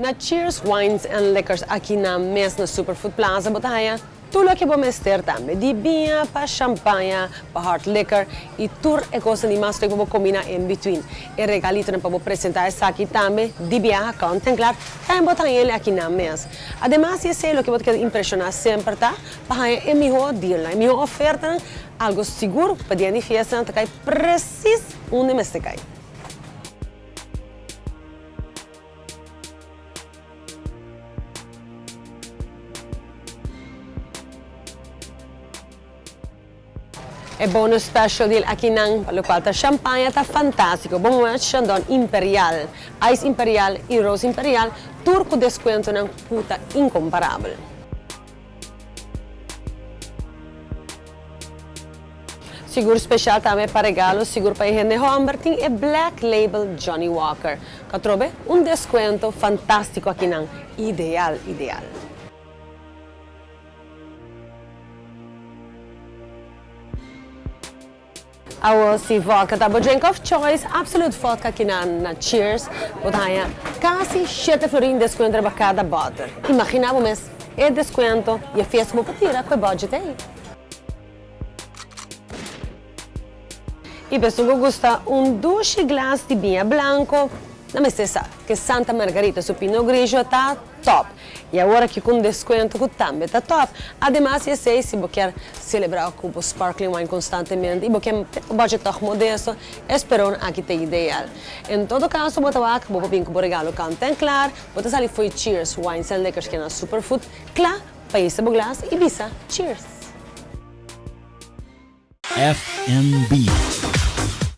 Na Cheers Wines and Liquors aqui na mesma Superfood Plaza, Botaya, tudo que vamos ter também, de vinho para champanhe, para hard liquor e tudo é coisa de mais que vamos combinar em between. E regalito para apresentar essa aqui também, de viajar, contemplar, também botar ele aqui na mesa. Además, esse é o que você impressionar sempre, tá? Para é melhor deal, é melhor oferta, algo seguro para dia de festa, que é preciso onde me está. É bônus special deal aqui nang, pelo qual a champanhe está fantástico. Bom Chandon Imperial, Ice Imperial e Rose Imperial, tudo com desconto não puta incomparável. Seguro especial também para regalo, seguro para gente Humbertin e Black Label Johnny Walker. Que trobe desconto fantástico aqui nang, ideal. Our vodka, tabo drink of choice, absolute vodka aqui na Cheers, botaya quase 7 florin desconto para cada bottle. Imaginamos mas é desconto e a festa vou tirar com o budget aí. E pessoal gosta doce glass de vinho branco, não me sabe que Santa Margarita su Pinot Grigio está top. E agora que com desconto que também está top. Además, se você quer celebrar com o sparkling wine constantemente e você quer um budget modesto, espero aqui tem ideal. Em todo caso, vou vir com o regalo canten claro, vou sair foi Cheers Wines and Liquors que é na Superfood, claro, país de glass e bisa. Cheers! FNB